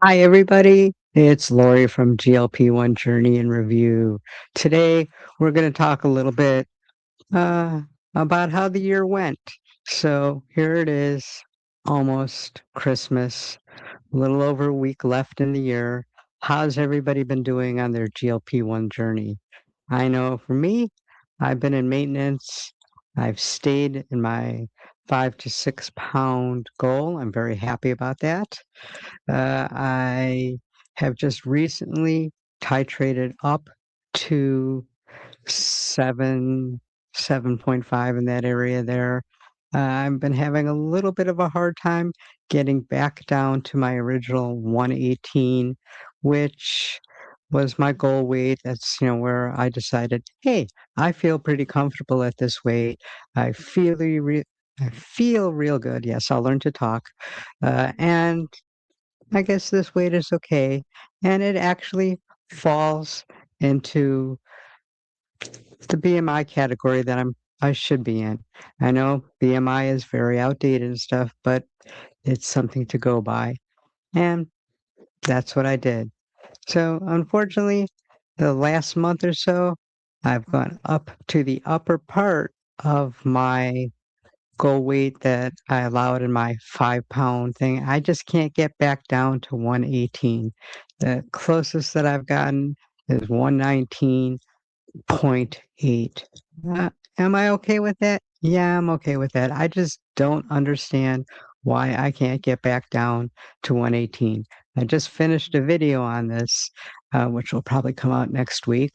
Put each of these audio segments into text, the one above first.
Hi, everybody. It's Lori from GLP-1 Journey and Review. Today, we're going to talk a little bit uh, about how the year went. So, here it is, almost Christmas, a little over a week left in the year. How's everybody been doing on their GLP-1 journey? I know for me, I've been in maintenance. I've stayed in my 5 to 6 pound goal. I'm very happy about that. I have just recently titrated up to 7, 7.5 in that area there. I've been having a little bit of a hard time getting back down to my original 118, which was my goal weight. That's, where I decided, hey, I feel pretty comfortable at this weight. I feel I feel real good. Yes, I'll learn to talk. And I guess this weight is okay, and it actually falls into the BMI category that I should be in. I know BMI is very outdated and stuff, but it's something to go by, and that's what I did. So, unfortunately, the last month or so, I've gone up to the upper part of my goal weight that I allowed in my 5 pound thing. I just can't get back down to 118. The closest that I've gotten is 119.8. Am I okay with that? Yeah, I'm okay with that. I just don't understand why I can't get back down to 118. I just finished a video on this, which will probably come out next week.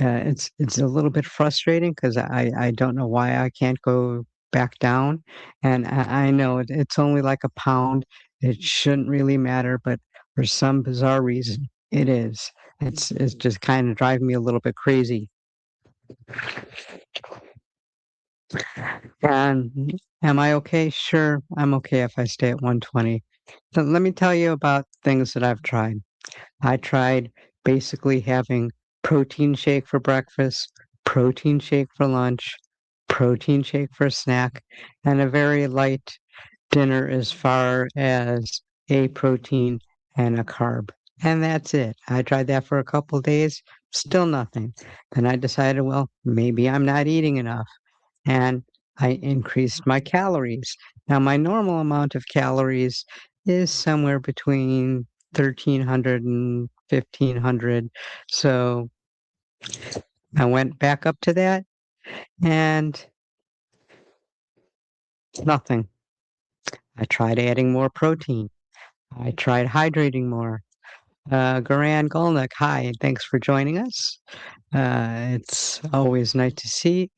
It's a little bit frustrating because I don't know why I can't go back down, and I know it's only like a pound. It shouldn't really matter, but for some bizarre reason, it is. It's just kind of driving me a little bit crazy. And am I okay? Sure, I'm okay if I stay at 120. So let me tell you about things that I've tried. I tried basically having protein shake for breakfast, protein shake for lunch, protein shake for snack, and a very light dinner as far as a protein and a carb. And that's it. I tried that for a couple days, still nothing. Then I decided, well, maybe I'm not eating enough. And I increased my calories. Now, my normal amount of calories is somewhere between 1,300 and 1,500. So I went back up to that and nothing. I tried adding more protein. I tried hydrating more. Garan Golnick, hi, and thanks for joining us. It's always nice to see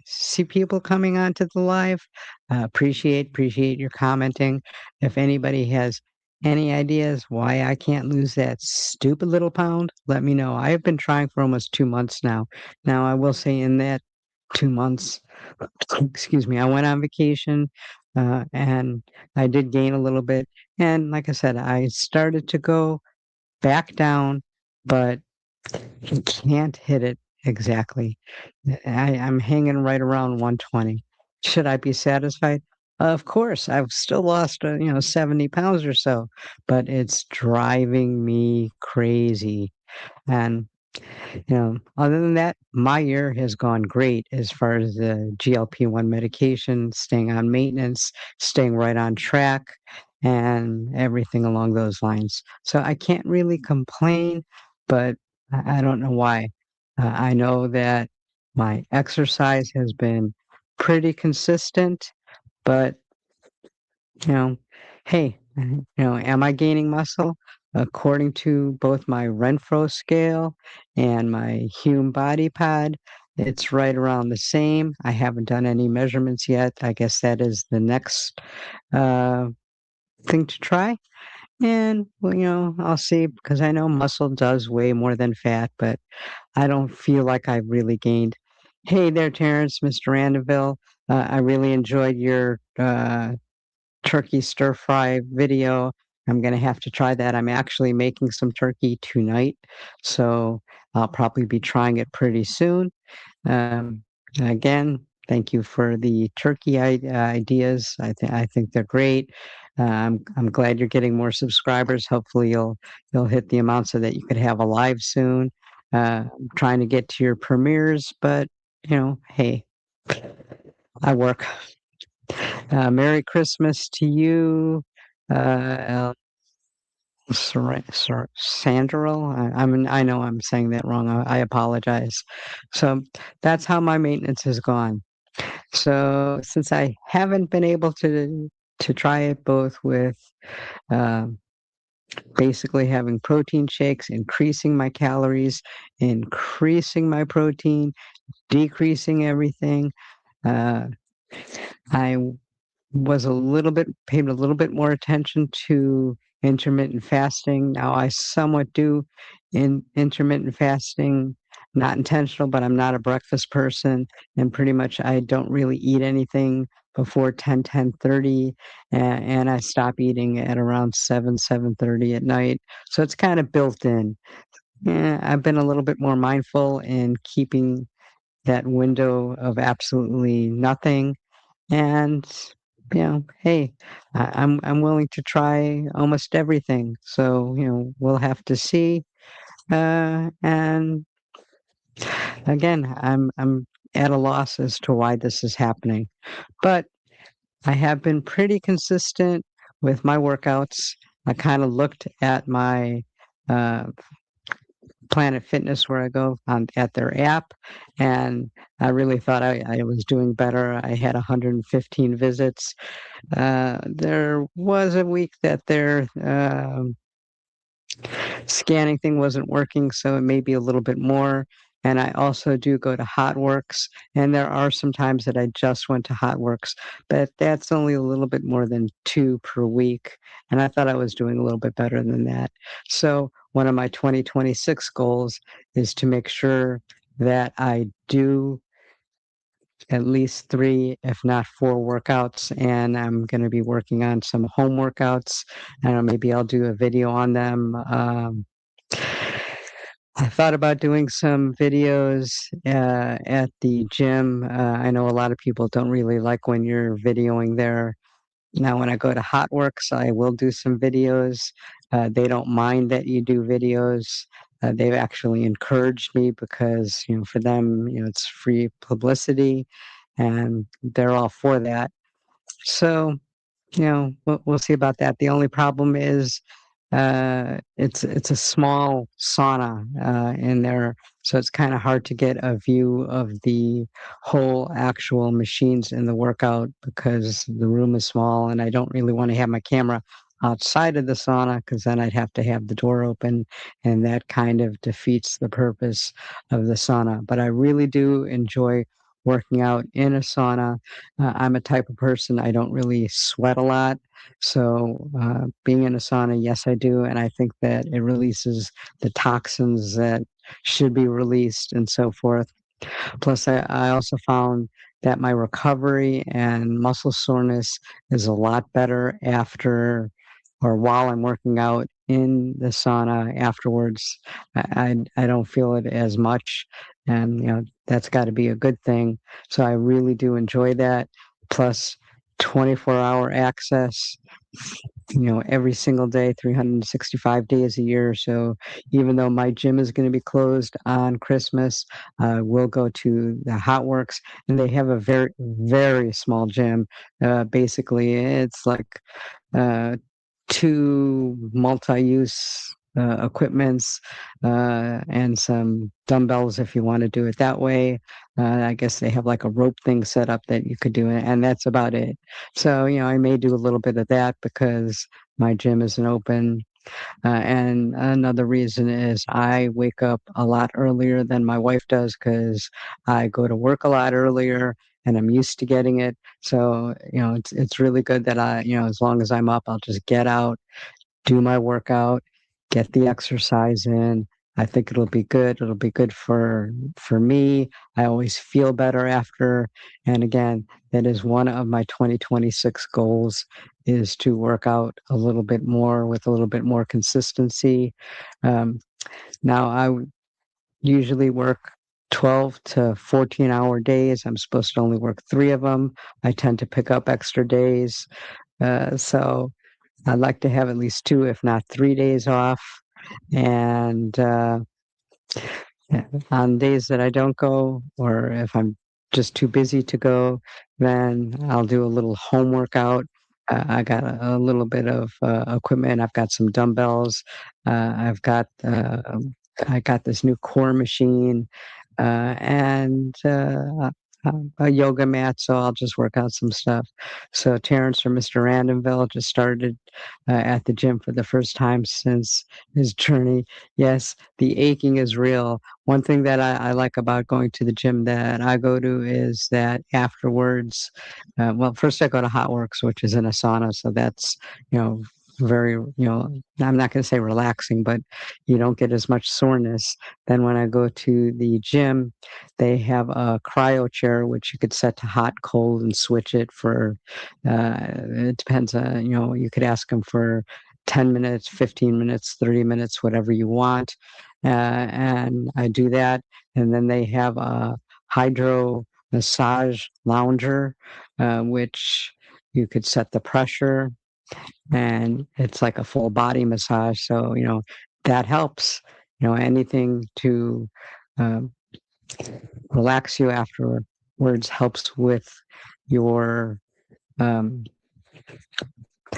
people coming onto the live. Appreciate your commenting. If anybody has any ideas why I can't lose that stupid little pound, let me know. I have been trying for almost 2 months now. Now I will say in that 2 months, excuse me, I went on vacation and I did gain a little bit. And like I said, I started to go back down, but he can't hit it exactly. I'm hanging right around 120. Should I be satisfied? Of course, I've still lost, 70 pounds or so, but it's driving me crazy. And, other than that, my year has gone great as far as the GLP-1 medication, staying on maintenance, staying right on track, and everything along those lines. So I can't really complain, but I don't know why. I know that my exercise has been pretty consistent, but you know, hey, am I gaining muscle? According to both my Renfro scale and my Hume body pad, it's right around the same. I haven't done any measurements yet. I guess that is the next uh, thing to try. And, well, I'll see because I know muscle does weigh more than fat, but I don't feel like I've really gained. Hey there, Terrence, Mr. Randeville. I really enjoyed your turkey stir fry video. I'm gonna have to try that. I'm actually making some turkey tonight, so I'll probably be trying it pretty soon. Um, again, thank you for the turkey ideas. I think they're great. I'm glad you're getting more subscribers. Hopefully, you'll hit the amount so that you could have a live soon. I'm trying to get to your premieres, but hey, I work. Merry Christmas to you, Sandro. I know I'm saying that wrong. I apologize. So that's how my maintenance has gone. So since I haven't been able to try it both with um, basically having protein shakes, increasing my calories, increasing my protein, decreasing everything. Uh, I was a little bit paid a little bit more attention to intermittent fasting. Now I somewhat do in intermittent fasting, not intentional, but I'm not a breakfast person, and pretty much I don't really eat anything before 10:30, and I stop eating at around 7:30 at night. So it's kind of built in. Yeah, I've been a little bit more mindful in keeping that window of absolutely nothing and hey, I'm willing to try almost everything. So we'll have to see. And again, I'm at a loss as to why this is happening, but I have been pretty consistent with my workouts. I kind of looked at my uh, Planet Fitness where I go on at their app, and I really thought I was doing better. I had 115 visits. There was a week that their scanning thing wasn't working, so it may be a little bit more. And I also do go to Hotworks, and there are some times that I just went to Hotworks, but that's only a little bit more than two per week. And I thought I was doing a little bit better than that. So one of my 2026 goals is to make sure that I do at least three, if not four workouts. And I'm going to be working on some home workouts. And maybe I'll do a video on them. I thought about doing some videos at the gym. I know a lot of people don't really like when you're videoing there. Now, when I go to Hotworks, I will do some videos. They don't mind that you do videos. They've actually encouraged me because, for them, it's free publicity and they're all for that. So, we'll see about that. The only problem is it's a small sauna in there, so it's kind of hard to get a view of the whole actual machines in the workout because the room is small, and I don't really want to have my camera outside of the sauna because then I'd have to have the door open, and that kind of defeats the purpose of the sauna. But I really do enjoy working out in a sauna. I'm a type of person, I don't really sweat a lot. So, being in a sauna, yes, I do. And I think that it releases the toxins that should be released and so forth. Plus, I also found that my recovery and muscle soreness is a lot better after or while I'm working out in the sauna afterwards. I don't feel it as much. And, that's got to be a good thing. So I really do enjoy that. Plus, 24-hour access every single day, 365 days a year. So even though my gym is going to be closed on Christmas, we'll go to the Hotworks, and they have a very, very small gym. Basically, it's like uh, two multi-use equipments and some dumbbells if you want to do it that way. I guess they have like a rope thing set up that you could do, and that's about it. So, I may do a little bit of that because my gym isn't open. And another reason is I wake up a lot earlier than my wife does because I go to work a lot earlier and I'm used to getting it. So, it's really good that as long as I'm up, I'll just get out, do my workout, get the exercise in. I think it'll be good. It'll be good for me. I always feel better after. And again, that is one of my 2026 goals is to work out a little bit more with a little bit more consistency. Um, now usually work 12 to 14-hour days. I'm supposed to only work three of them. I tend to pick up extra days. So I'd like to have at least 2, if not 3 days off, and, yeah, on days that I don't go, or if I'm just too busy to go, then I'll do a little home workout. I got a little bit of equipment. I've got some dumbbells. I've got I got this new core machine and a yoga mat. So I'll just work out some stuff. So Terrence or Mr. Randomville just started at the gym for the first time since his journey. Yes, the aching is real. One thing that I like about going to the gym that I go to is that afterwards, well, first I go to Hot Works, which is in a sauna, so that's you know very I'm not going to say relaxing, but you don't get as much soreness. Then when I go to the gym, they have a cryo chair which you could set to hot, cold, and switch it for. It depends. You could ask them for 10 minutes, 15 minutes, 30 minutes, whatever you want. And I do that. And then they have a hydro massage lounger, which you could set the pressure and it's like a full body massage. So, that helps, anything to um, relax you afterwards helps with your um,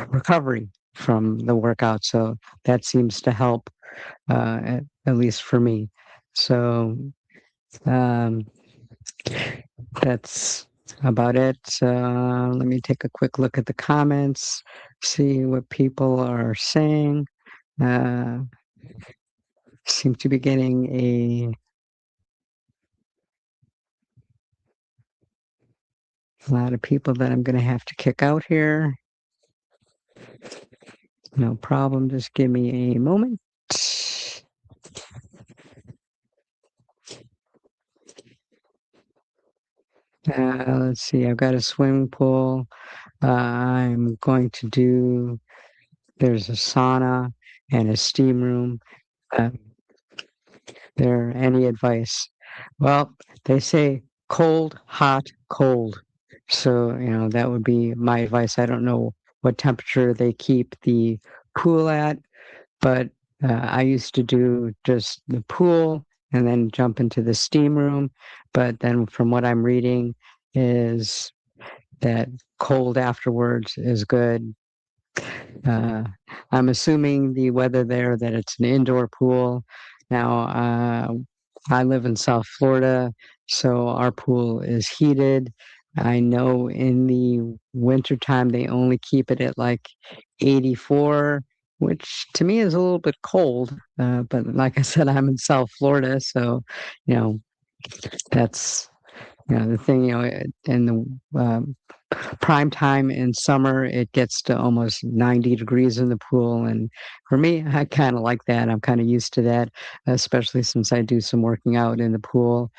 recovery from the workout. So that seems to help, at least for me. So um, that's about it. Let me take a quick look at the comments, see what people are saying. Uh, Seem to be getting a lot of people that I'm going to have to kick out here. No problem. Just give me a moment. Let's see. I've got a swimming pool. I'm going to do, there's a sauna and a steam room. Uh, there any advice? Well, they say cold, hot, cold. So, that would be my advice. I don't know what temperature they keep the pool at, but I used to do just the pool and then jump into the steam room. But then from what I'm reading is that cold afterwards is good. Uh, I'm assuming the weather there that it's an indoor pool. Now, I live in South Florida, so our pool is heated. I know in the wintertime they only keep it at like 84, which to me is a little bit cold. But like I said, I'm in South Florida, so you know that's the thing. In the prime time in summer, it gets to almost 90 degrees in the pool. And for me, I kind of like that. I'm kind of used to that, especially since I do some working out in the pool.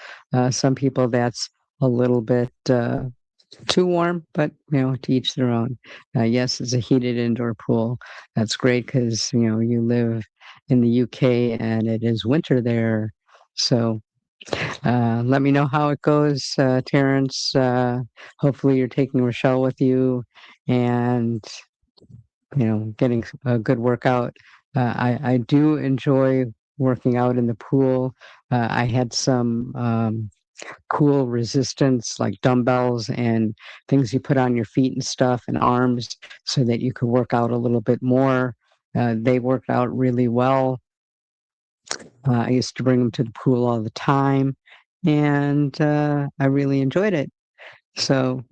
Some people, that's a little bit too warm, but, to each their own. Yes, it's a heated indoor pool. That's great because, you live in the UK and it is winter there. So let me know how it goes, Terrence. Hopefully, you're taking Rochelle with you and, getting a good workout. I do enjoy working out in the pool. I had some cool resistance like dumbbells and things you put on your feet and stuff and arms so that you could work out a little bit more. They worked out really well. I used to bring them to the pool all the time, and I really enjoyed it. So,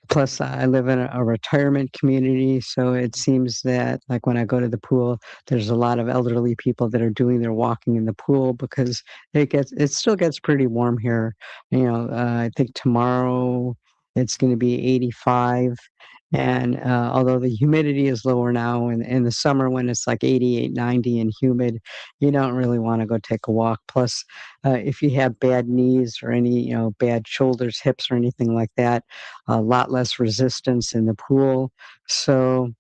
plus, I live in a retirement community, so it seems that, like, when I go to the pool, there's a lot of elderly people that are doing their walking in the pool because it still gets pretty warm here. I think tomorrow it's going to be 85, and although the humidity is lower now, and in the summer when it's like 88, 90 and humid, you don't really want to go take a walk. Plus, if you have bad knees or any, bad shoulders, hips, or anything like that, a lot less resistance in the pool. So,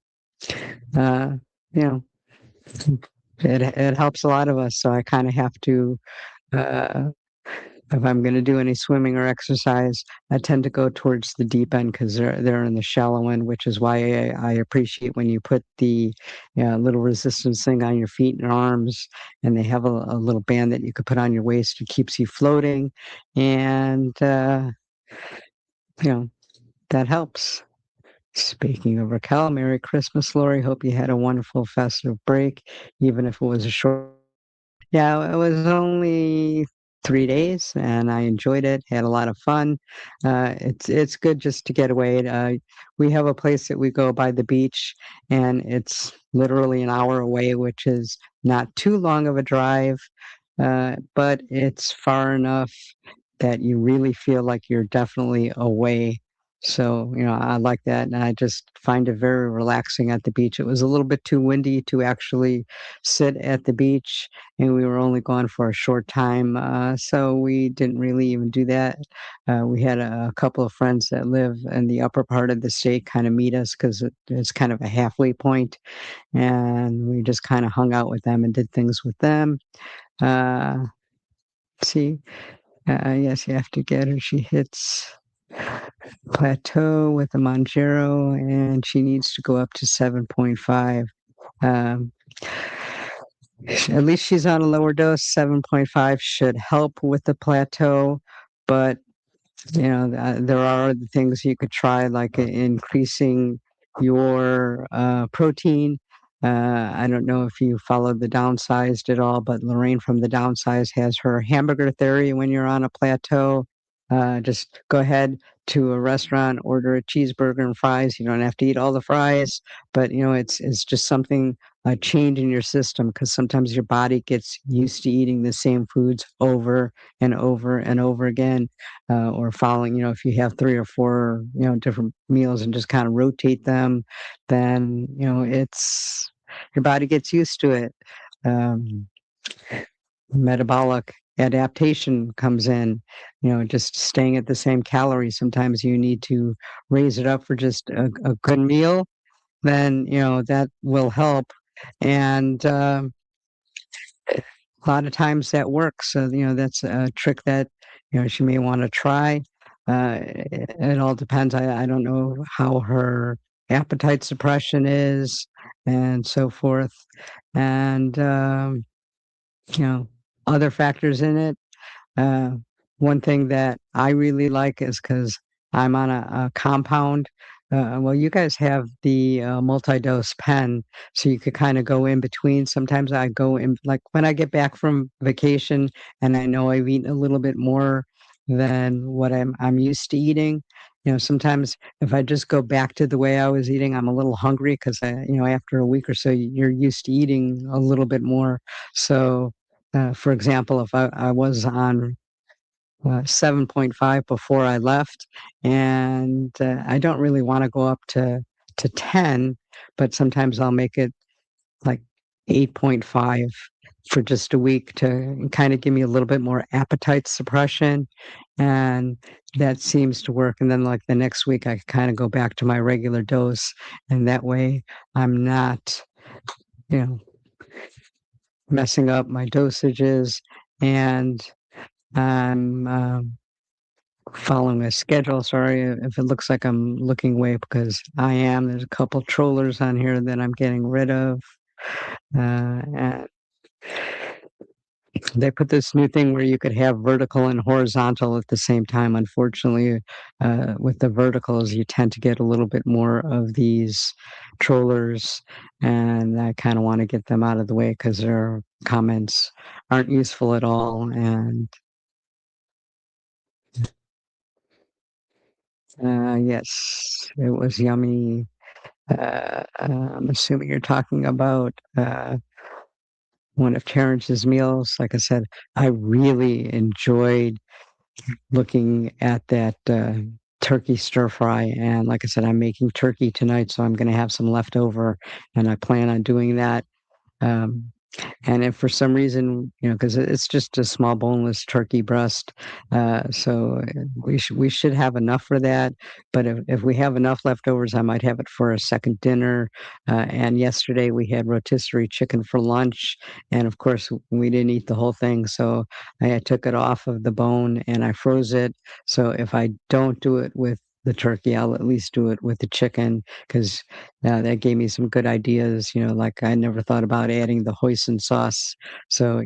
uh, you know, it helps a lot of us. So I kind of have to uh, if I'm going to do any swimming or exercise, I tend to go towards the deep end because they're in the shallow end, which is why I appreciate when you put the little resistance thing on your feet and arms, and they have a little band that you could put on your waist. It keeps you floating, and you know that helps. Speaking of Raquel, Merry Christmas, Lori. Hope you had a wonderful festive break, even if it was a short. Yeah, it was only 3 days, and I enjoyed it, had a lot of fun. It's good just to get away. We have a place that we go by the beach, and it's literally an hour away, which is not too long of a drive, but it's far enough that you really feel like you're definitely away. So, I like that, and I just find it very relaxing at the beach. It was a little bit too windy to actually sit at the beach, and we were only gone for a short time, so we didn't really even do that. We had a couple of friends that live in the upper part of the state kind of meet us because it's kind of a halfway point, and we just kind of hung out with them and did things with them. Uh, see, yes, you have to get her. She hits plateau with the Monjero, and she needs to go up to 7.5. Um, at least she's on a lower dose. 7.5 should help with the plateau, but there are other things you could try, like increasing your protein. I don't know if you followed the downsized at all, but Lorraine from the downsized has her hamburger theory. When you're on a plateau, just go ahead to a restaurant, order a cheeseburger and fries. You don't have to eat all the fries, but it's just something, a change in your system, because sometimes your body gets used to eating the same foods over and over and over again, or following, if you have 3 or 4, different meals and just kind of rotate them, then, it's your body gets used to it. Um, Metabolic adaptation comes in, just staying at the same calories. Sometimes you need to raise it up for just a good meal, then, that will help. And, a lot of times that works. So, that's a trick that, she may want to try. It all depends. I don't know how her appetite suppression is and so forth. And, you know, other factors in it. Uh, One thing that I really like is because I'm on a compound. Well, you guys have the multi-dose pen, so you could kind of go in between. Sometimes I go in, like when I get back from vacation, and I know I've eaten a little bit more than what I'm used to eating. Sometimes if I just go back to the way I was eating, I'm a little hungry because after a week or so, you're used to eating a little bit more. So, for example, if I was on 7.5 before I left, and I don't really want to go up to 10, but sometimes I'll make it like 8.5 for just a week to kind of give me a little bit more appetite suppression, and that seems to work. And then like the next week, I kind of go back to my regular dose, and that way I'm not, you know, messing up my dosages, and I'm following a schedule. Sorry if it looks like I'm looking away, because I am. There's a couple trollers on here that I'm getting rid of. And they put this new thing where you could have vertical and horizontal at the same time. Unfortunately, with the verticals, you tend to get a little bit more of these trollers, and I kind of want to get them out of the way because their comments aren't useful at all. And yes, it was yummy. I'm assuming you're talking about one of Terrence's meals. Like I said, I really enjoyed looking at that turkey stir fry. And like I said, I'm making turkey tonight, so I'm going to have some leftover, and I plan on doing that. And if for some reason, because it's just a small boneless turkey breast, we should have enough for that. But if we have enough leftovers, I might have it for a second dinner. And yesterday we had rotisserie chicken for lunch, and of course we didn't eat the whole thing, so I took it off of the bone and I froze it. So if I don't do it with the turkey, I'll at least do it with the chicken because that gave me some good ideas. Like I never thought about adding the hoisin sauce. So,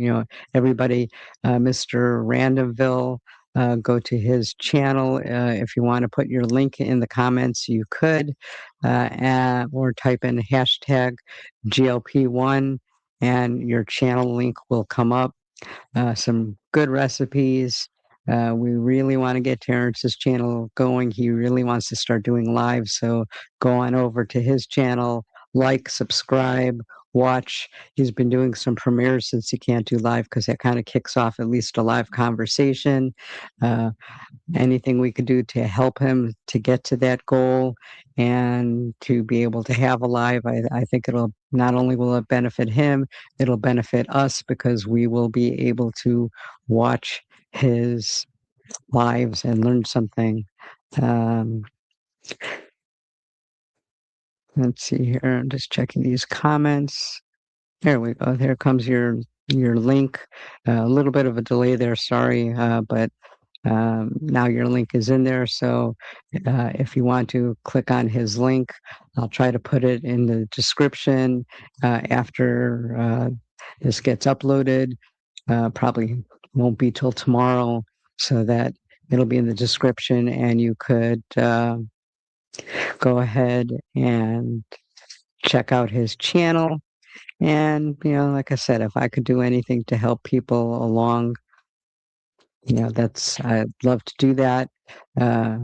everybody, Mr. Randomville, go to his channel. If you want to put your link in the comments, you could, or type in hashtag GLP-1 and your channel link will come up. Some good recipes. We really want to get Terrence's channel going. He really wants to start doing live. So go on over to his channel, like, subscribe, watch. He's been doing some premieres since he can't do live because that kind of kicks off at least a live conversation. Uh, Anything we could do to help him to get to that goal and to be able to have a live, I think it'll not only will it benefit him, it'll benefit us because we will be able to watch his lives and learn something. Um, let's see here. I'm just checking these comments. There we go. There comes your link. A little bit of a delay there. Sorry, but now your link is in there. So if you want to click on his link, I'll try to put it in the description after this gets uploaded. Probably won't be till tomorrow, so that it'll be in the description and you could go ahead and check out his channel. And, like I said, if I could do anything to help people along, I'd love to do that.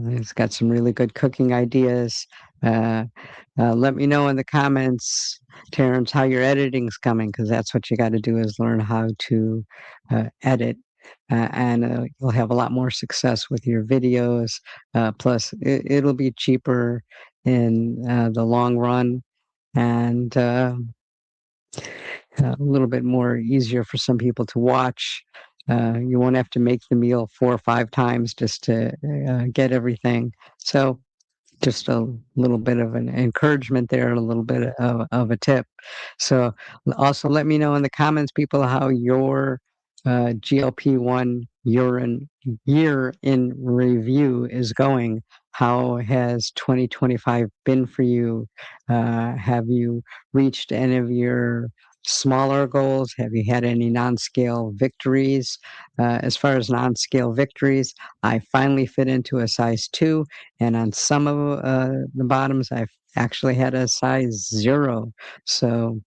He's got some really good cooking ideas. Uh, Let me know in the comments, Terrence, how your editing's coming, because that's what you got to do is learn how to edit. And you'll have a lot more success with your videos. Plus, it'll be cheaper in the long run. And a little bit more easier for some people to watch. You won't have to make the meal 4 or 5 times just to get everything. So just a little bit of an encouragement there, a little bit of a tip. So also let me know in the comments, people, how your GLP-1 urine year in review is going. How has 2025 been for you? Have you reached any of your smaller goals? Have you had any non-scale victories? As far as non-scale victories, I finally fit into a size 2, and on some of the bottoms, I've actually had a size 0. So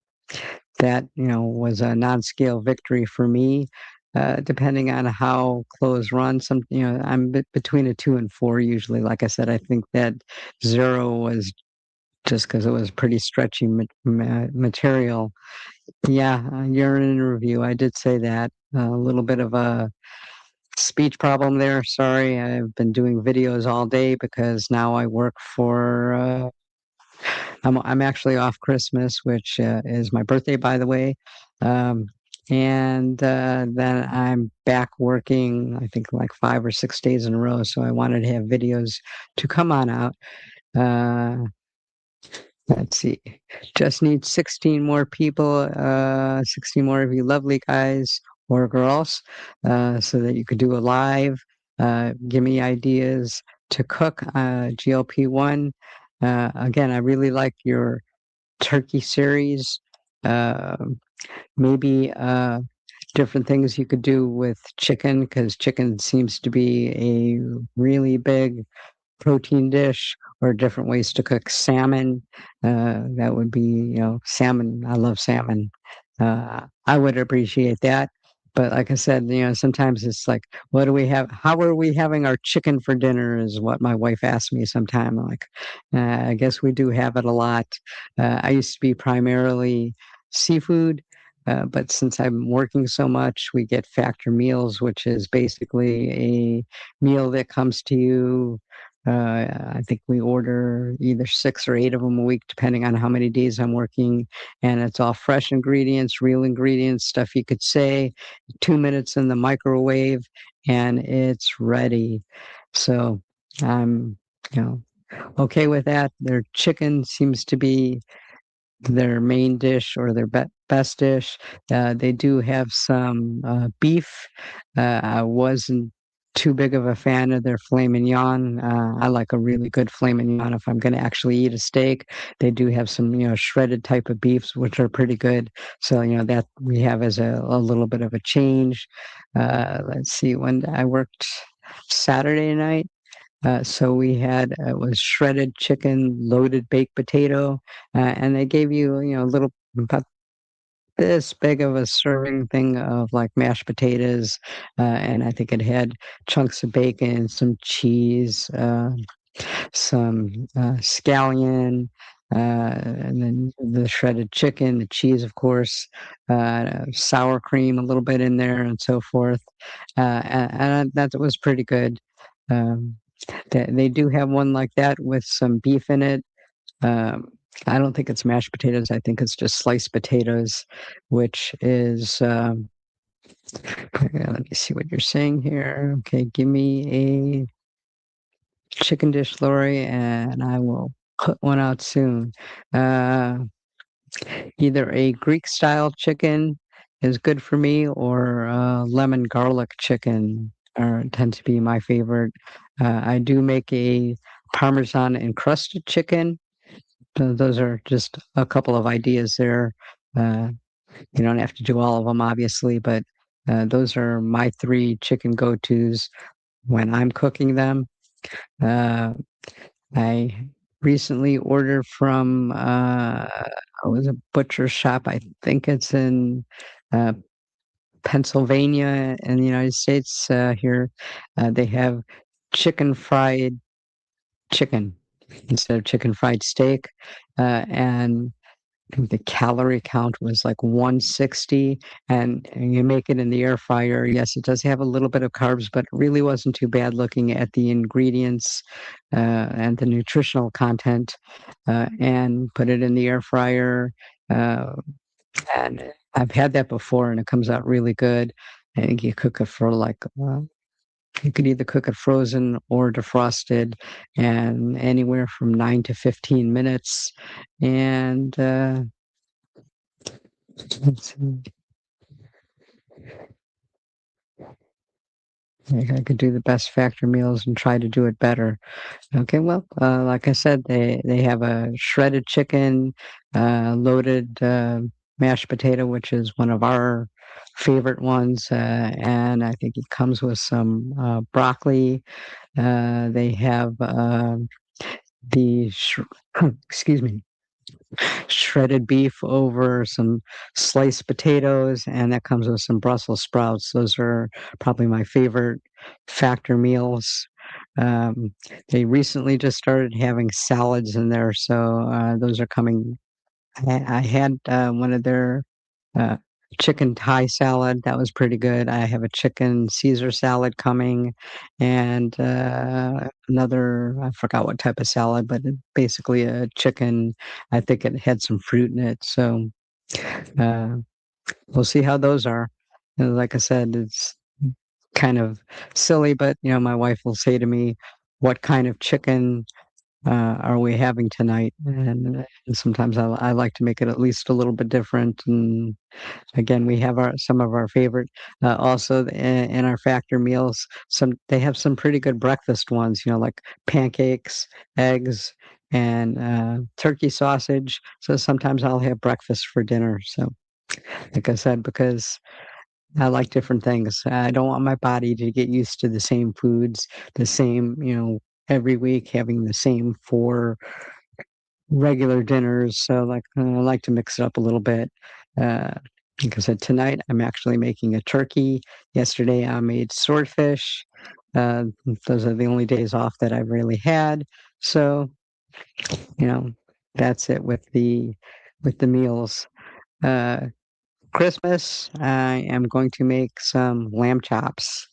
that, was a non-scale victory for me. Depending on how clothes run, I'm between a 2 and 4 usually. Like I said, I think that 0 was just because it was pretty stretchy material. Yeah, urine review. I did say that. A little bit of a speech problem there. Sorry, I've been doing videos all day because now I work for. I'm actually off Christmas, which is my birthday, by the way, um, and then I'm back working. I think like 5 or 6 days in a row. So I wanted to have videos to come on out. Uh, Let's see. Just need 16 more people, 16 more of you lovely guys or girls, so that you could do a live. Give me ideas to cook GLP-1. Again, I really like your turkey series. Uh, Maybe different things you could do with chicken, because chicken seems to be a really big protein dish, or different ways to cook salmon. That would be, salmon. I love salmon. I would appreciate that. But like I said, sometimes it's like, what do we have? How are we having our chicken for dinner? Is what my wife asks me sometime. I'm like, I guess we do have it a lot. I used to be primarily seafood. But since I'm working so much, we get factor meals, which is basically a meal that comes to you I think we order either 6 or 8 of them a week, depending on how many days I'm working, and it's all fresh ingredients, real ingredients, stuff you could say, 2 minutes in the microwave, and it's ready. So, I'm, you know, okay with that. Their chicken seems to be their main dish or their best dish. They do have some beef. I wasn't too big of a fan of their filet mignon. I like a really good filet mignon if I'm going to actually eat a steak. They do have some, shredded type of beefs, which are pretty good. So, that we have as a little bit of a change. Let's see, when I worked Saturday night. So we had it was shredded chicken, loaded baked potato, and they gave you a little about this big of a serving thing of like mashed potatoes, and I think it had chunks of bacon, some cheese, some scallion, and then the shredded chicken, the cheese, of course, sour cream, a little bit in there, and so forth. And that was pretty good. Um, they do have one like that with some beef in it. Um, I don't think it's mashed potatoes. I think it's just sliced potatoes, which is, let me see what you're saying here. Okay, give me a chicken dish, Lori, and I will put one out soon. Uh, Either a Greek style chicken is good for me, or lemon garlic chicken tend to be my favorite. I do make a Parmesan encrusted chicken. So those are just a couple of ideas there. Uh, you don't have to do all of them, obviously, but those are my three chicken go-tos when I'm cooking them. Uh, I recently ordered from it was a butcher shop. I think it's in uh, Pennsylvania in the United States. Here, they have chicken fried chicken instead of chicken fried steak, and I think the calorie count was like 160, and you make it in the air fryer. Yes, it does have a little bit of carbs, but it really wasn't too bad looking at the ingredients and the nutritional content, and put it in the air fryer. Uh, and I've had that before, and it comes out really good. I think you cook it for like you could either cook it frozen or defrosted, and anywhere from 9 to 15 minutes. And let's see, I could do the best factor meals and try to do it better. Okay, well, like I said, they have a shredded chicken, loaded mashed potato, which is one of our favorite ones, and I think it comes with some broccoli. They have the excuse me, shredded beef over some sliced potatoes, and that comes with some Brussels sprouts. Those are probably my favorite factor meals. They recently just started having salads in there, so those are coming. I had one of their uh, chicken Thai salad. That was pretty good. I have a chicken Caesar salad coming, and another, I forgot what type of salad, but basically a chicken. I think it had some fruit in it. So uh, we'll see how those are. And like I said, it's kind of silly, but my wife will say to me, "What kind of chicken are we having tonight?" And sometimes I like to make it at least a little bit different. And again, we have our some of our favorite also in our factor meals. They have some pretty good breakfast ones, like pancakes, eggs, and turkey sausage. So sometimes I'll have breakfast for dinner. So, like I said, because I like different things. I don't want my body to get used to the same foods, the same, every week having the same four regular dinners. So, like, I like to mix it up a little bit. Uh, like I said, tonight I'm actually making a turkey. Yesterday I made swordfish. Uh, those are the only days off that I've really had. So, you know, that's it with the meals. Uh, Christmas, I am going to make some lamb chops.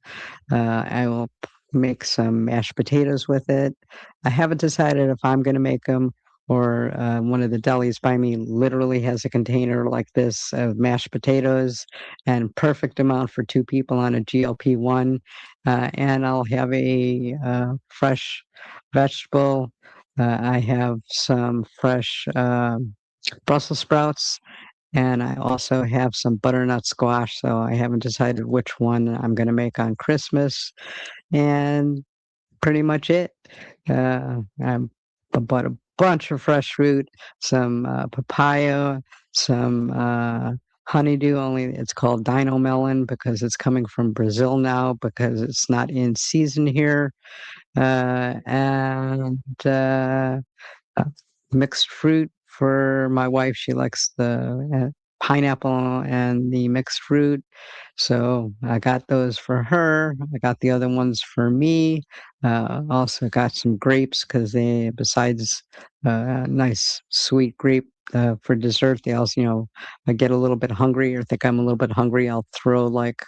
I will. make some mashed potatoes with it. I haven't decided if I'm gonna make them or, one of the delis by me literally has a container like this of mashed potatoes and perfect amount for 2 people on a GLP-1, and I'll have a, fresh vegetable. I have some fresh, Brussels sprouts, and I also have some butternut squash, so I haven't decided which one I'm gonna make on Christmas, and pretty much it. I bought a bunch of fresh fruit, some, papaya, some, honeydew, only it's called dino melon because it's coming from Brazil now because it's not in season here, and, uh, mixed fruit for my wife. She likes the pineapple and the mixed fruit. So I got those for her. I got the other ones for me. Also got some grapes because they, besides nice sweet grape for dessert, they also, I get a little bit hungry or think I'm a little bit hungry. I'll throw like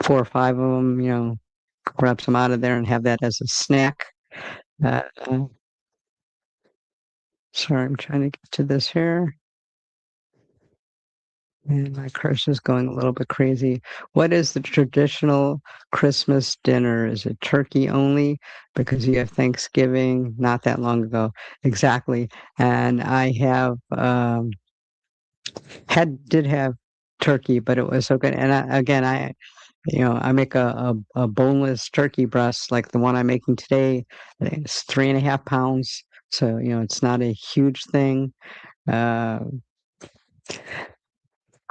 4 or 5 of them, grab some out of there and have that as a snack. Uh, Sorry, I'm trying to get to this here. And my cursor's going a little bit crazy. What is the traditional Christmas dinner? Is it turkey only? Because you have Thanksgiving not that long ago. Exactly. And I have did have turkey, but it was so good. And again, I make a boneless turkey breast like the one I'm making today. It's 3.5 pounds. So, it's not a huge thing. Uh,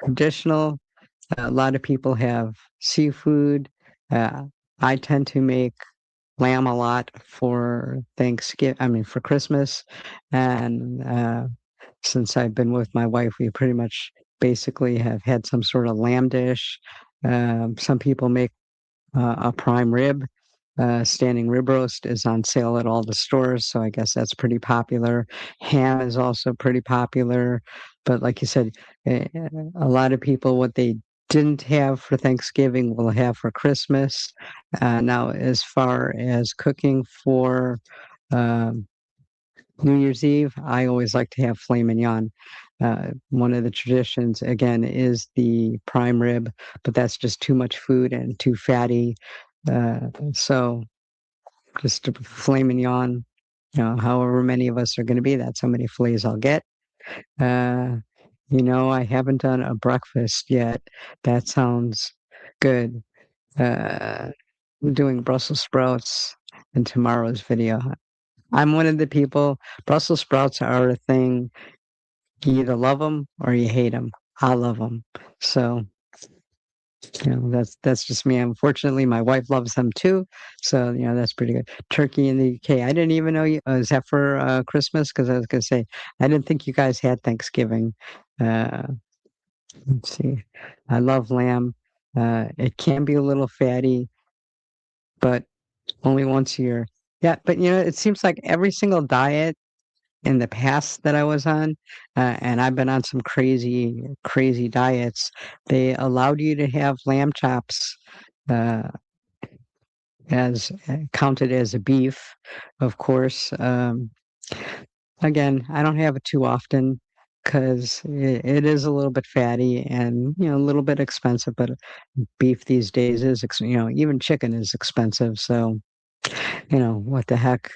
Traditional. A lot of people have seafood. Uh, I tend to make lamb a lot for Thanksgiving, I mean, for Christmas. And since I've been with my wife, we pretty much basically have had some sort of lamb dish. Some people make a prime rib. Standing rib roast is on sale at all the stores, so I guess that's pretty popular. Ham is also pretty popular, but like you said, a lot of people what they didn't have for Thanksgiving will have for Christmas. Now, as far as cooking for um, New Year's Eve, I always like to have filet mignon. One of the traditions, again, is the prime rib, but that's just too much food and too fatty. So just a filet mignon, however many of us are going to be, that's how many fillets I'll get. Uh, I haven't done a breakfast yet. That sounds good. I'm doing Brussels sprouts in tomorrow's video. I'm one of the people, Brussels sprouts are a thing. You either love them or you hate them. I love them. So, that's just me. Unfortunately, my wife loves them too. So, that's pretty good. Turkey in the UK. I didn't even know you, is that for Christmas? Because I was going to say, I didn't think you guys had Thanksgiving. Uh, let's see. I love lamb. It can be a little fatty, but only once a year. Yeah, but it seems like every single diet in the past that I was on, and I've been on some crazy, crazy diets, they allowed you to have lamb chops uh, as counted as a beef, of course. Again, I don't have it too often because it is a little bit fatty and a little bit expensive. But beef these days is, even chicken is expensive. So what the heck?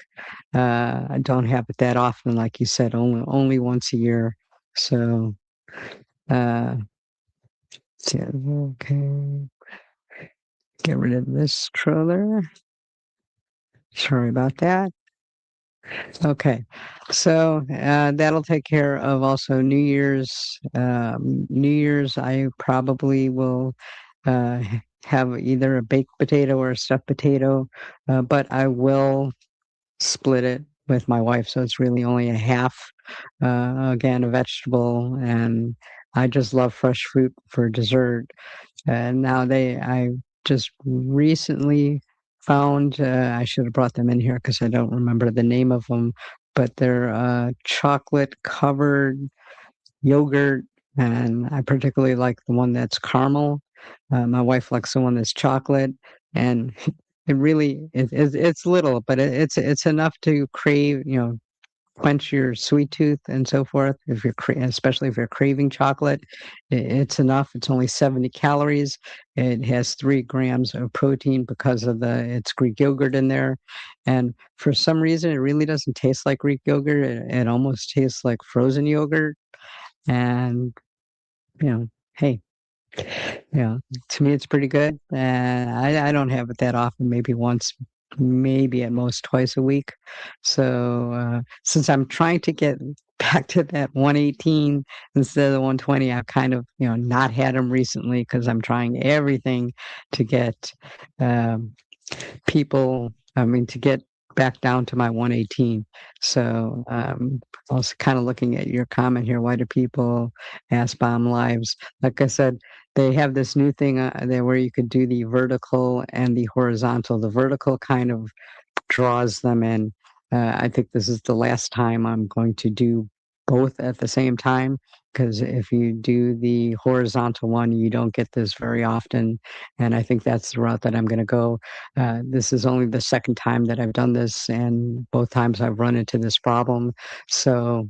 I don't have it that often, like you said, only once a year. So, uh, yeah, okay, get rid of this trailer. Sorry about that. Okay, so that'll take care of also New Year's. New Year's, I probably will have either a baked potato or a stuffed potato, but I will split it with my wife, so it's really only a half. Again, a vegetable, and I just love fresh fruit for dessert. And now I just recently found, I should have brought them in here because I don't remember the name of them, but they're chocolate covered yogurt, and I particularly like the one that's caramel. My wife likes the one that's chocolate, and it's little, but it's enough to crave, quench your sweet tooth and so forth. If you're especially if you're craving chocolate, it's enough. It's only 70 calories. It has 3 grams of protein because of the it's Greek yogurt in there, and for some reason, it really doesn't taste like Greek yogurt. It almost tastes like frozen yogurt, and hey, yeah, to me, it's pretty good. I don't have it that often, maybe once, maybe at most twice a week. So, since I'm trying to get back to that 118 instead of the 120, I've kind of, not had them recently because I'm trying everything to get um, to get back down to my 118. So, I was kind of looking at your comment here. Why do people ask bomb lives? Like I said, they have this new thing there where you could do the vertical and the horizontal. The vertical kind of draws them in. I think this is the last time I'm going to do both at the same time, because if you do the horizontal one, you don't get this very often. And I think that's the route that I'm going to go. This is only the second time that I've done this, and both times I've run into this problem. So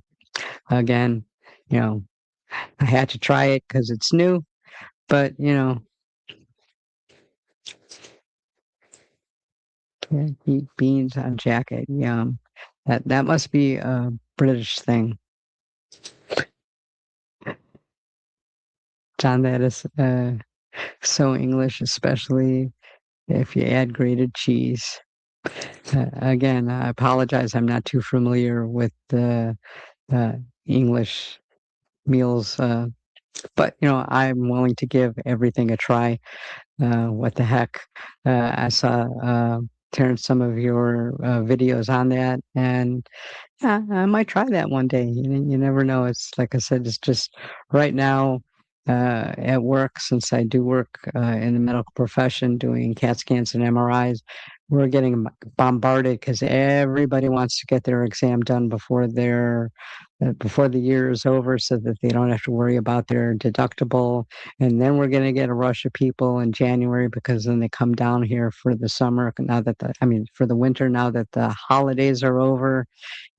again, you know, I had to try it because it's new, but can't eat beans on jacket. Yum. That must be a British thing. John, that is so English, especially if you add grated cheese. Again, I apologize. I'm not too familiar with the uh, English meals, but I'm willing to give everything a try. What the heck? I saw Terrence some of your videos on that, and yeah, I might try that one day. You never know. It's like I said, it's just right now at work, since I do work in the medical profession doing CAT scans and MRIs, we're getting bombarded because everybody wants to get their exam done before the year is over so that they don't have to worry about their deductible. And then we're going to get a rush of people in January because then they come down here for the summer now that for the winter now that the holidays are over,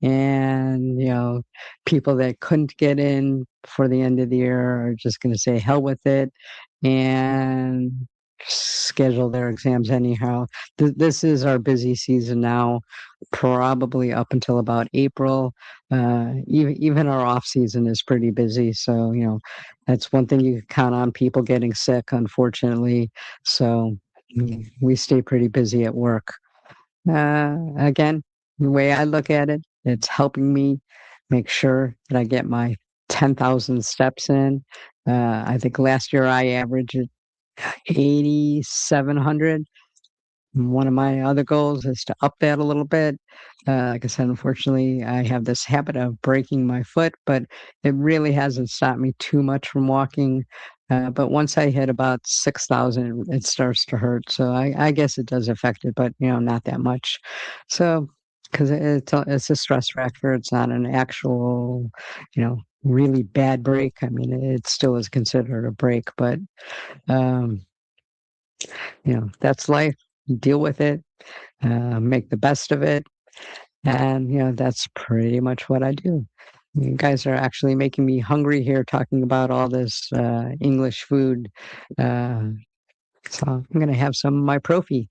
and people that couldn't get in before the end of the year are just going to say hell with it and schedule their exams anyhow. This is our busy season now, probably up until about April. Even our off season is pretty busy, so that's one thing you can count on, people getting sick, unfortunately. So we stay pretty busy at work. Again, the way I look at it, it's helping me make sure that I get my 10,000 steps in. I think last year I averaged 8,700. One of my other goals is to up that a little bit. Like I said, unfortunately, I have this habit of breaking my foot, but it really hasn't stopped me too much from walking. But once I hit about 6,000, it starts to hurt. So I guess it does affect it, but not that much. So because it's a stress factor, it's not an actual, really bad break. I mean, it still is considered a break, but um, that's life. Deal with it, make the best of it. And, that's pretty much what I do. You guys are actually making me hungry here talking about all this English food. Uh, so I'm going to have some of my Profi.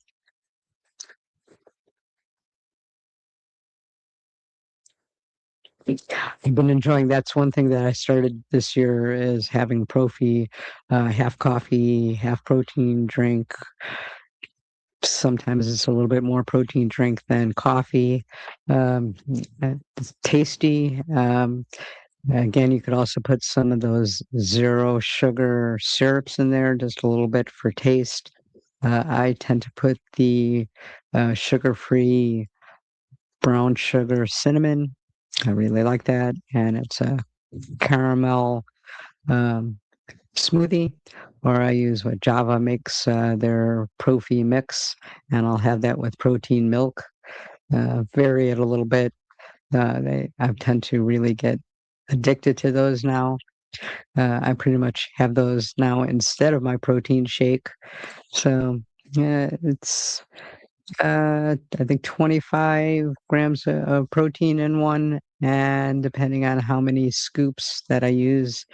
I've been enjoying. That's one thing that I started this year is having Profi, half coffee, half protein drink. Sometimes it's a little bit more protein drink than coffee. It's tasty. Again, you could also put some of those zero sugar syrups in there, just a little bit for taste. I tend to put the sugar-free brown sugar cinnamon. I really like that. And it's a caramel um, smoothie, or I use what Java makes their Profi mix, and I'll have that with protein milk. Vary it a little bit. I tend to really get addicted to those now. I pretty much have those now instead of my protein shake. So, yeah, it's I think 25 grams of protein in one, and depending on how many scoops that I use,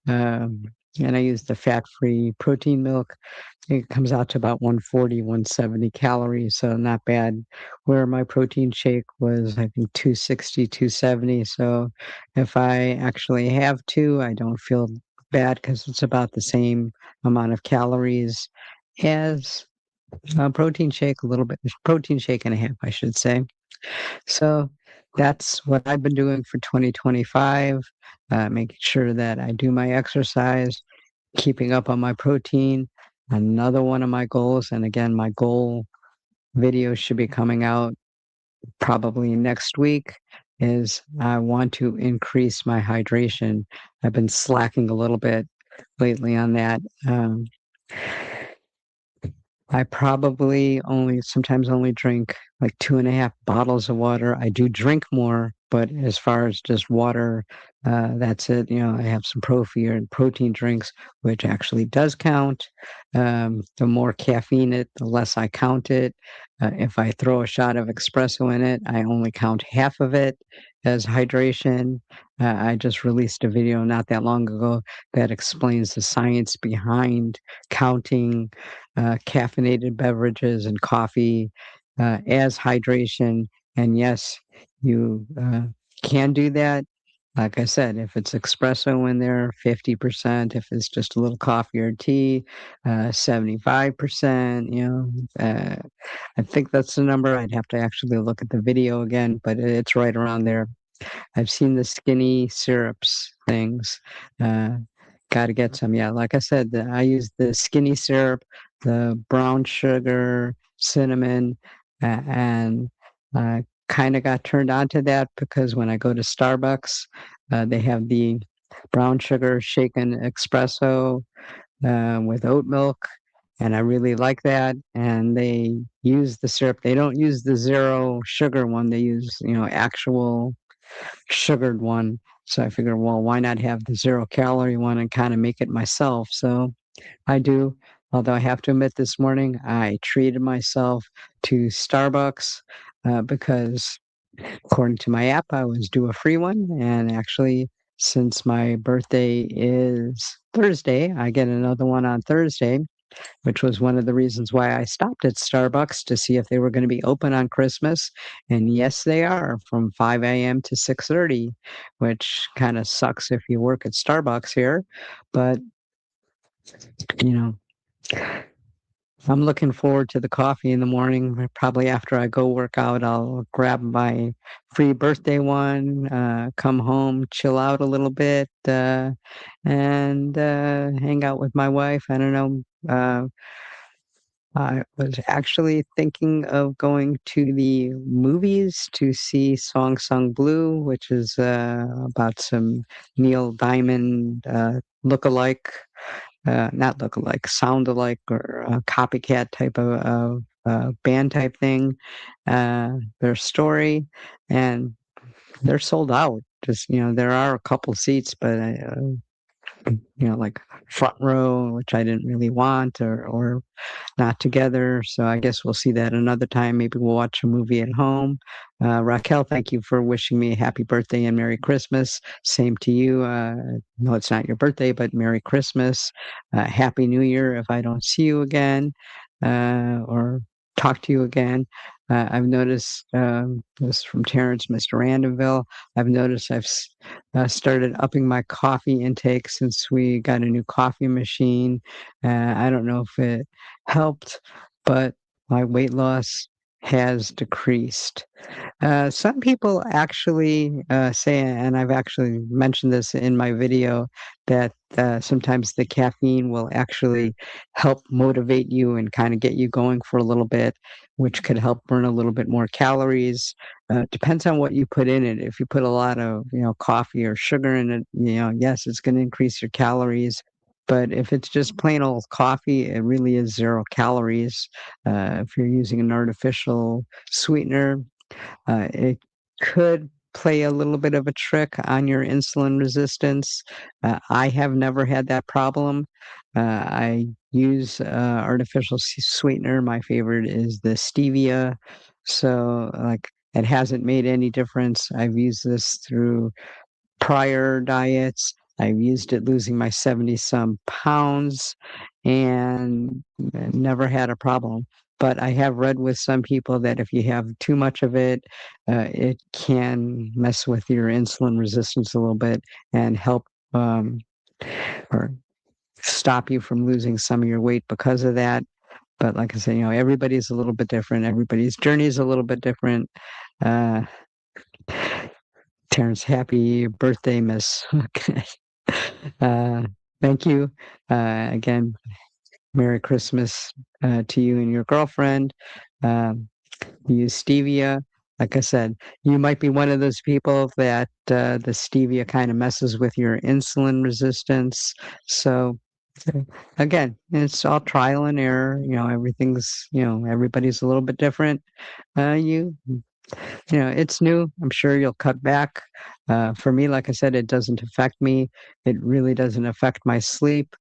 um, and I use the fat-free protein milk, it comes out to about 140, 170 calories, so not bad. Where my protein shake was, I think 260, 270. So if I actually have two, I don't feel bad because it's about the same amount of calories as protein shake, a little bit protein shake and a half, I should say. So that's what I've been doing for 2025, making sure that I do my exercise, keeping up on my protein. Another one of my goals, and again, my goal video should be coming out probably next week, is I want to increase my hydration. I've been slacking a little bit lately on that. I probably only sometimes only drink like 2.5 bottles of water. I do drink more, but as far as just water, that's it. You know, I have some protein drinks, which actually does count. The more caffeine it, the less I count it. If I throw a shot of espresso in it, I only count half of it as hydration. I just released a video not that long ago that explains the science behind counting caffeinated beverages and coffee as hydration. And yes, you can do that. Like I said, if it's espresso in there, 50%. If it's just a little coffee or tea, 75%. I think that's the number. I'd have to actually look at the video again, but it's right around there. I've seen the skinny syrups things. Uh, Got to get some. Yeah, like I said, I use the skinny syrup, the brown sugar, cinnamon, and kind of got turned on to that because when I go to Starbucks, they have the brown sugar shaken espresso with oat milk. And I really like that. And they use the syrup. They don't use the zero sugar one. They use, actual sugared one. So I figured, well, why not have the 0 calorie one and kind of make it myself? So I do. Although I have to admit, this morning I treated myself to Starbucks because, according to my app, I was due a free one. And actually, since my birthday is Thursday, I get another one on Thursday, which was one of the reasons why I stopped at Starbucks to see if they were going to be open on Christmas. And yes, they are from 5 a.m. to 6:30, which kind of sucks if you work at Starbucks here. But, you know, I'm looking forward to the coffee in the morning. Probably after I go work out, I'll grab my free birthday one, come home, chill out a little bit, and hang out with my wife. I don't know. I was actually thinking of going to the movies to see Song Sung Blue, which is about some Neil Diamond look-alike, not look-alike, sound-alike or copycat type of band type thing. Their story, and they're sold out. Just there are a couple seats, but like front row, which I didn't really want, or not together. So I guess we'll see that another time. Maybe we'll watch a movie at home. Raquel, thank you for wishing me a happy birthday and Merry Christmas. Same to you. No, it's not your birthday, but Merry Christmas. Happy New Year if I don't see you again or talk to you again. I've noticed this from Terrence, Mr. Randonville. I've noticed started upping my coffee intake since we got a new coffee machine. I don't know if it helped, but my weight loss has decreased. Some people actually say, and I've actually mentioned this in my video, that sometimes the caffeine will actually help motivate you and kind of get you going for a little bit, which could help burn a little bit more calories. Depends on what you put in it. If you put a lot of coffee or sugar in it, yes, it's going to increase your calories. But if it's just plain old coffee, it really is 0 calories. If you're using an artificial sweetener, it could play a little bit of a trick on your insulin resistance. I have never had that problem. I use artificial sweetener. My favorite is the stevia. So, like, it hasn't made any difference. I've used this through prior diets. I've used it losing my 70 some pounds and never had a problem. But I have read with some people that if you have too much of it, it can mess with your insulin resistance a little bit and help um, or stop you from losing some of your weight because of that. But like I said, everybody's a little bit different. Everybody's journey is a little bit different. Uh, Terrence, happy birthday, Miss. Okay. Uh, Thank you. Again, Merry Christmas to you and your girlfriend. Um, Use stevia. Like I said, you might be one of those people that the stevia kind of messes with your insulin resistance. So, again, it's all trial and error. Everybody's a little bit different. It's new. I'm sure you'll cut back. For me, like I said, it doesn't affect me. It really doesn't affect my sleep.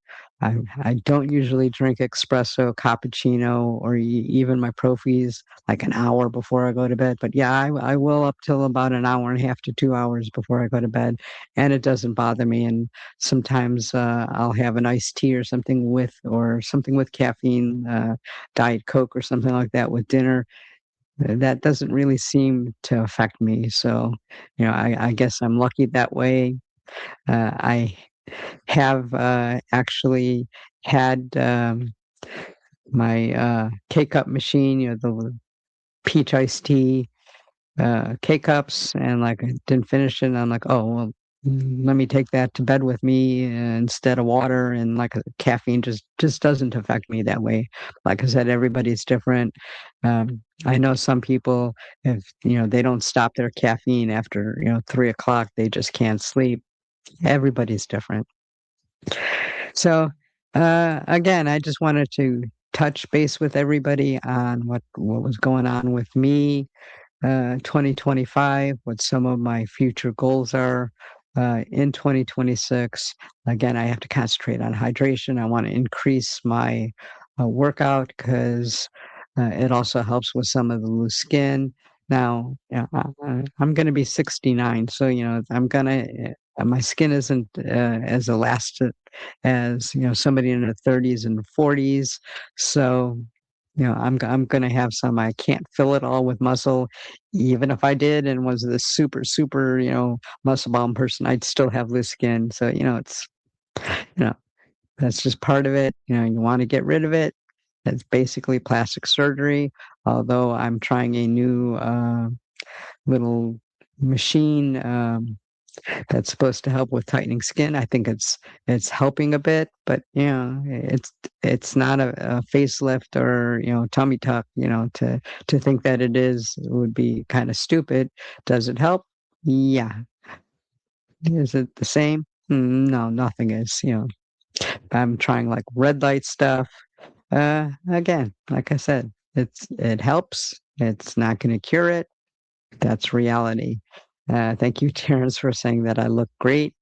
I don't usually drink espresso, cappuccino, or even my profis like an hour before I go to bed. But yeah, I will up till about an hour and a half to 2 hours before I go to bed, and it doesn't bother me. And sometimes I'll have an iced tea or something with caffeine, Diet Coke or something like that with dinner. That doesn't really seem to affect me. So, I guess I'm lucky that way. I have actually had my K-cup machine, the peach iced tea K-cups, and like I didn't finish it. And I'm like, oh, well, let me take that to bed with me instead of water. And like caffeine just doesn't affect me that way. Like I said, everybody's different. I know some people, if they don't stop their caffeine after 3 o'clock, they just can't sleep. Everybody's different. So again, I just wanted to touch base with everybody on what was going on with me 2025, what some of my future goals are in 2026. Again, I have to concentrate on hydration. I want to increase my workout because it also helps with some of the loose skin. Now, I'm going to be 69, so I'm gonna. My skin isn't as elastic as somebody in their 30s and 40s, so I'm gonna have some. I can't fill it all with muscle. Even if I did and was this super, super, muscle bound person, I'd still have loose skin. So, it's, you know, that's just part of it. You want to get rid of it. It's basically plastic surgery. Although I'm trying a new little machine. That's supposed to help with tightening skin. I think it's helping a bit, but it's not a facelift or tummy tuck. To think that it is would be kind of stupid. Does it help? Yeah. Is it the same? No, nothing is. I'm trying like red light stuff. Again, like I said, it helps. It's not going to cure it. That's reality. Thank you, Terrence, for saying that I look great.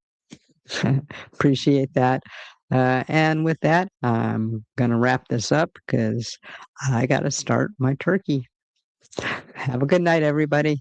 Appreciate that. And with that, I'm going to wrap this up because I got to start my turkey. Have a good night, everybody.